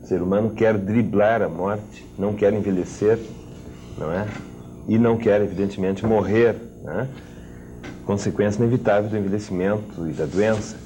O ser humano quer driblar a morte, não quer envelhecer, não é? E não quer, evidentemente, morrer, né? Consequência inevitável do envelhecimento e da doença.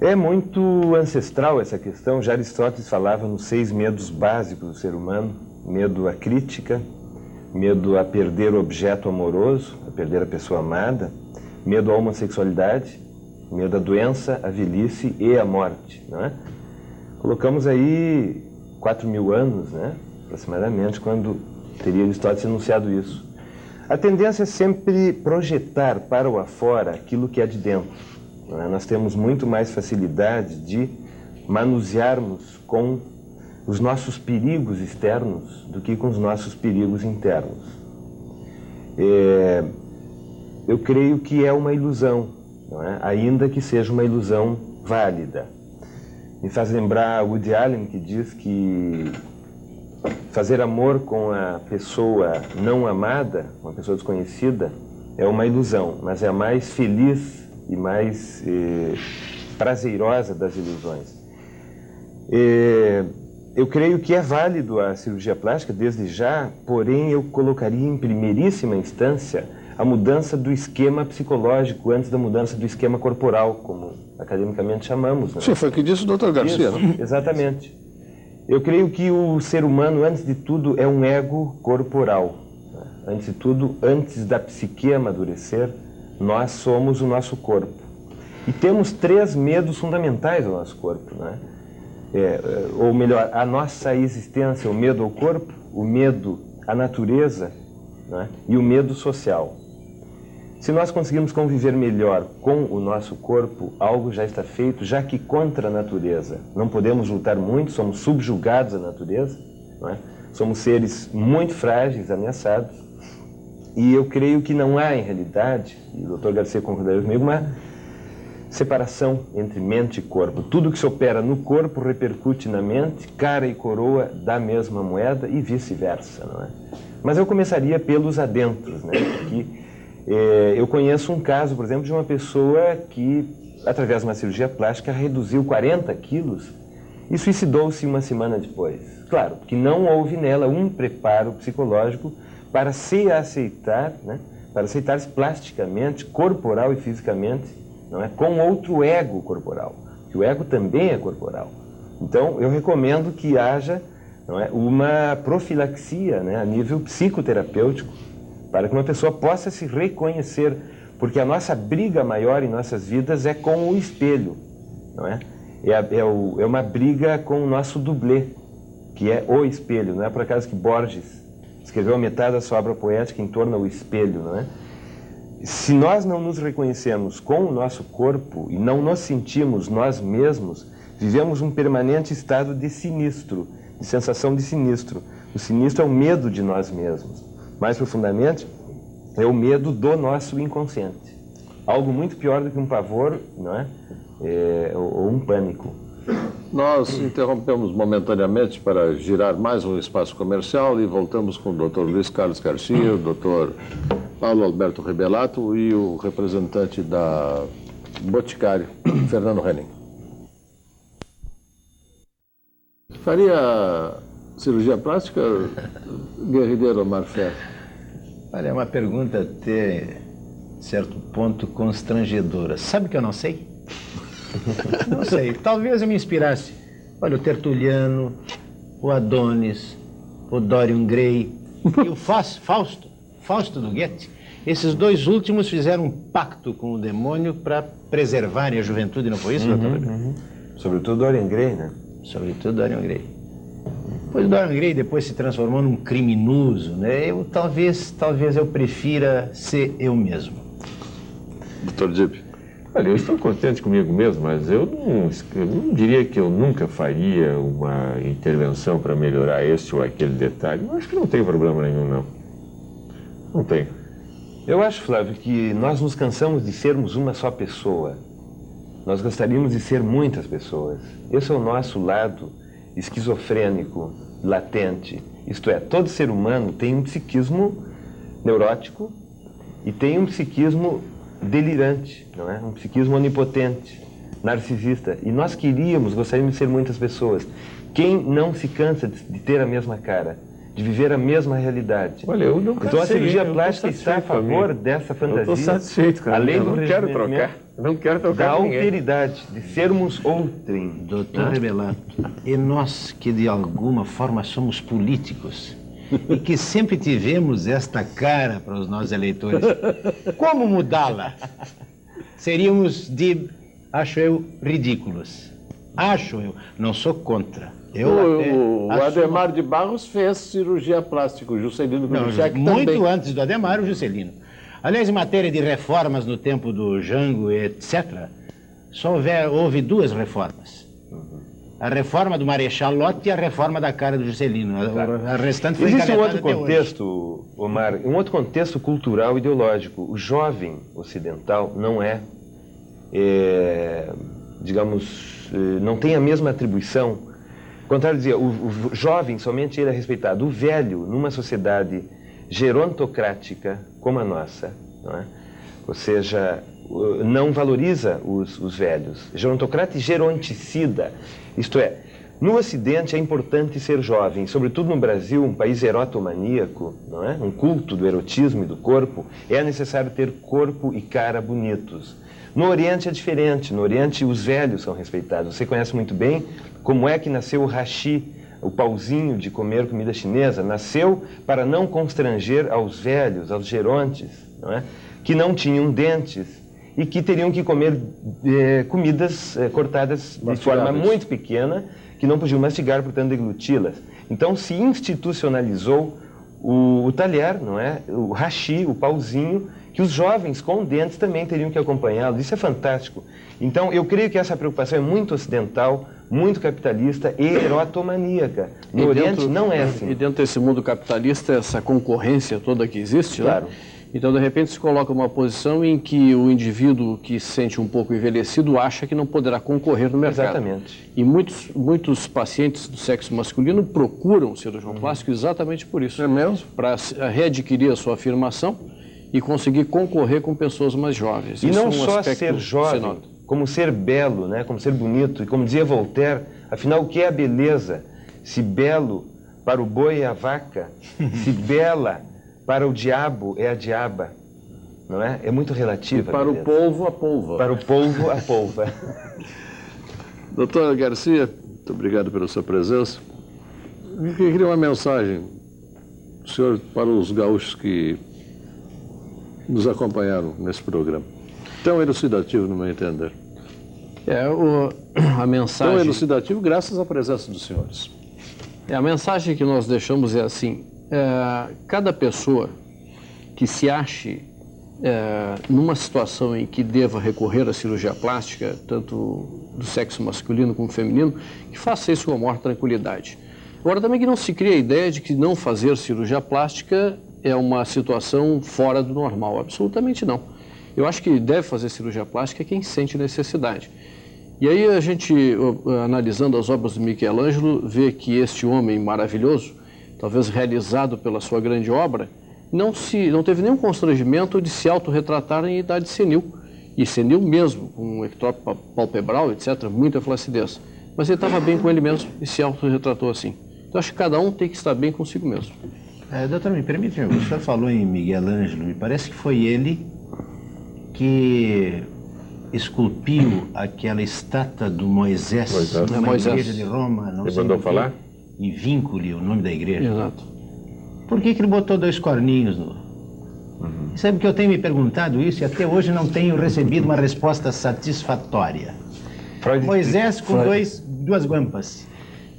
É muito ancestral essa questão. Já Aristóteles falava nos 6 medos básicos do ser humano: medo à crítica, medo a perder o objeto amoroso, a perder a pessoa amada, medo à homossexualidade, medo à doença, à velhice e à morte, não é? Colocamos aí 4.000 anos, né, aproximadamente, quando teria Aristóteles enunciado isso. A tendência é sempre projetar para o afora aquilo que é de dentro, não é? Nós temos muito mais facilidade de manusearmos com os nossos perigos externos do que com os nossos perigos internos. Eu creio que é uma ilusão, não é? Ainda que seja uma ilusão válida. Me faz lembrar Woody Allen, que diz que fazer amor com a pessoa não amada, uma pessoa desconhecida, é uma ilusão, mas é a mais feliz e mais prazerosa das ilusões. Eu creio que é válido a cirurgia plástica desde já, porém eu colocaria em primeiríssima instância a mudança do esquema psicológico antes da mudança do esquema corporal, como academicamente chamamos, né? Sim, foi o que disse o Dr. Garcia. Isso, né? exatamente. Eu creio que o ser humano, antes de tudo, é um ego corporal. Antes de tudo, antes da psique amadurecer, nós somos o nosso corpo. E temos 3 medos fundamentais do nosso corpo, né? Ou melhor, a nossa existência: o medo ao corpo, o medo à natureza, né? E o medo social. Se nós conseguirmos conviver melhor com o nosso corpo, algo já está feito, já que contra a natureza não podemos lutar muito, somos subjugados à natureza, não é? Somos seres muito frágeis, ameaçados, e eu creio que não há, em realidade, e o Dr. Garcia concordaria comigo, uma separação entre mente e corpo. Tudo que se opera no corpo repercute na mente, cara e coroa da mesma moeda e vice-versa, não é? Mas eu começaria pelos adentros, né? Porque eu conheço um caso, por exemplo, de uma pessoa que, através de uma cirurgia plástica, reduziu 40 quilos e suicidou-se uma semana depois. Claro, porque não houve nela um preparo psicológico para se aceitar, né? Para aceitar-se plasticamente, corporal e fisicamente, não é? Com outro ego corporal, que o ego também é corporal. Então, eu recomendo que haja, não é, uma profilaxia, né, a nível psicoterapêutico, para que uma pessoa possa se reconhecer, porque a nossa briga maior em nossas vidas é com o espelho, não é? É uma briga com o nosso dublê, que é o espelho. Não é por acaso que Borges escreveu metade da sua obra poética em torno ao espelho, não é? Se nós não nos reconhecemos com o nosso corpo e não nos sentimos nós mesmos, vivemos um permanente estado de sinistro, de sensação de sinistro. O sinistro é o medo de nós mesmos. Mais profundamente, é o medo do nosso inconsciente. Algo muito pior do que um pavor, não é? Ou um pânico. Nós interrompemos momentaneamente para girar mais um espaço comercial e voltamos com o Dr. Luiz Carlos Garcia, o Dr. Paulo Alberto Rebelato e o representante da Boticário, Fernando Henning. Faria cirurgia plástica, guerrilheiro Omar Fer? Olha, é uma pergunta até certo ponto constrangedora. Sabe que eu não sei? Não sei. Talvez eu me inspirasse. Olha, o Tertuliano, o Adonis, o Dorian Gray e o Fausto do Goethe. Esses 2 últimos fizeram um pacto com o demônio para preservarem a juventude, não foi isso, doutor? Sobretudo Dorian Gray, né? Sobretudo Dorian Gray. Pois o Dorian Gray depois se transformou num criminoso, né? Talvez eu prefira ser eu mesmo. Dr. Dib. Olha, eu estou contente comigo mesmo, mas eu não diria que eu nunca faria uma intervenção para melhorar esse ou aquele detalhe. Eu acho que não tem problema nenhum, não. Não tem. Eu acho, Flávio, que nós nos cansamos de sermos uma só pessoa. Nós gostaríamos de ser muitas pessoas. Esse é o nosso lado esquizofrênico, latente. Isto é, todo ser humano tem um psiquismo neurótico e tem um psiquismo delirante, não é? Um psiquismo onipotente. narcisista. E nós gostaríamos de ser muitas pessoas. Quem não se cansa de ter a mesma cara, de viver a mesma realidade? Olha, eu não Então a sei, cirurgia eu plástica tô está a satisfeito favor comigo. dessa fantasia. Eu estou satisfeito, cara. Além Eu do não quero rejuvenescimento, trocar. Não quero trocar da com ninguém. alteridade, de sermos outrem. Doutor Rebelato, e nós que de alguma forma somos políticos e que sempre tivemos esta cara para os nossos eleitores, como mudá-la? Seríamos acho eu, ridículos. Acho eu, não sou contra. O Adhemar de Barros fez cirurgia plástica, o Juscelino Kubitschek muito também. antes do Adhemar, o Juscelino. Aliás, em matéria de reformas no tempo do Jango, etc., só houve 2 reformas. A reforma do Marechal Lott e a reforma da cara do Juscelino. A restante foi Existe um encanetada outro até hoje. contexto, Omar, um outro contexto cultural e ideológico. O jovem ocidental não digamos, não tem a mesma atribuição. Ao contrário, dizia, o jovem somente ele é respeitado. O velho, numa sociedade gerontocrática como a nossa, não é? Ou seja, não valoriza os velhos. Gerontocrata e geronticida. Isto é, no Ocidente é importante ser jovem, sobretudo no Brasil, um país erotomaníaco, não é? Um culto do erotismo e do corpo, é necessário ter corpo e cara bonitos. No Oriente é diferente, no Oriente os velhos são respeitados. Você conhece muito bem como é que nasceu o hashi, o pauzinho de comer comida chinesa. Nasceu para não constranger aos velhos, aos gerontes, não é? Que não tinham dentes e que teriam que comer comidas cortadas de forma muito pequena, que não podiam mastigar, portanto degluti-las. Então se institucionalizou o talher, não é? O hashi, o pauzinho, que os jovens com dentes também teriam que acompanhá-lo. Isso é fantástico. Então eu creio que essa preocupação é muito ocidental, muito capitalista e erotomaníaca. No Oriente não é assim. E dentro desse mundo capitalista, essa concorrência toda que existe, claro, né? Então, de repente, se coloca uma posição em que o indivíduo que se sente um pouco envelhecido acha que não poderá concorrer no mercado. Exatamente. E muitos pacientes do sexo masculino procuram o cirurgião plástico exatamente por isso. É mesmo? Para readquirir a sua afirmação e conseguir concorrer com pessoas mais jovens. E Isso não é um só aspecto ser jovem, cenótipo. como ser belo, né? Como ser bonito. E como dizia Voltaire, afinal, o que é a beleza? Se belo para o boi é a vaca, se bela para o diabo é a diaba, não é? É muito relativa. Para o polvo, a polva. Para o polvo, a polva. Doutor Garcia, muito obrigado pela sua presença. Eu queria uma mensagem do senhor para os gaúchos que nos acompanharam nesse programa. Tão elucidativo, no meu entender. A mensagem... Tão elucidativo graças à presença dos senhores. A mensagem que nós deixamos é assim: cada pessoa que se ache numa situação em que deva recorrer à cirurgia plástica, tanto do sexo masculino como feminino, que faça isso com a maior tranquilidade. Agora, também que não se crie a ideia de que não fazer cirurgia plástica é uma situação fora do normal. Absolutamente não. Eu acho que deve fazer cirurgia plástica quem sente necessidade. E aí a gente, analisando as obras do Michelangelo, vê que este homem maravilhoso, talvez realizado pela sua grande obra, não teve nenhum constrangimento de se autorretratar em idade senil. E senil mesmo, com um ectópico palpebral, etc., muita flacidez. Mas ele estava bem com ele mesmo e se autorretratou assim. Então acho que cada um tem que estar bem consigo mesmo. Doutor, me permite, o senhor falou em Michelangelo, me parece que foi ele que esculpiu aquela estátua do Moisés, numa Moisés. igreja de Roma. Não Ele sei mandou por quê, falar? E Vínculi, o nome da igreja. Exato. Por que ele botou 2 corninhos no... Sabe que eu tenho me perguntado isso e até hoje não tenho recebido uma resposta satisfatória. Moisés com 2 guampas.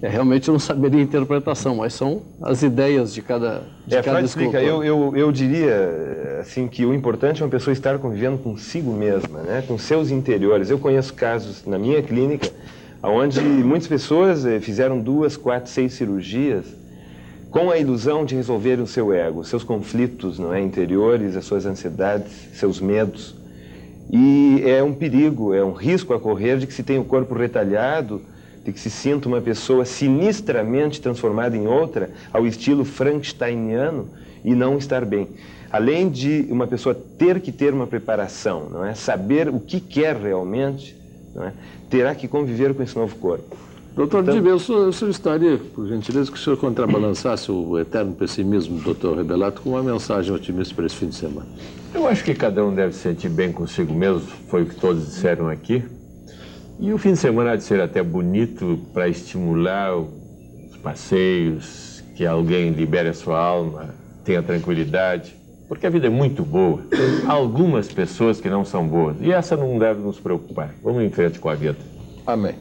Realmente eu não saberia a interpretação, mas são as ideias de cada Freud explica. escultor. Eu diria assim que o importante é uma pessoa estar convivendo consigo mesma, né? Com seus interiores. Eu conheço casos na minha clínica onde muitas pessoas fizeram 2, 4, 6 cirurgias com a ilusão de resolverem o seu ego, seus conflitos, não é, interiores, as suas ansiedades, seus medos. E é um perigo, é um risco a correr de que se tenha o corpo retalhado, de que se sinta uma pessoa sinistramente transformada em outra, ao estilo frankensteiniano, e não estar bem. Além de uma pessoa ter que ter uma preparação, não é? Saber o que quer realmente, não é? Terá que conviver com esse novo corpo. Doutor Dibel, o senhor estaria, por gentileza, que o senhor contrabalançasse o eterno pessimismo do doutor Rebelato com uma mensagem otimista para esse fim de semana? Eu acho que cada um deve se sentir bem consigo mesmo, foi o que todos disseram aqui. E o fim de semana há de ser até bonito para estimular os passeios, que alguém libere a sua alma, tenha tranquilidade, porque a vida é muito boa. Há algumas pessoas que não são boas, e essa não deve nos preocupar. Vamos em frente com a vida. Amém.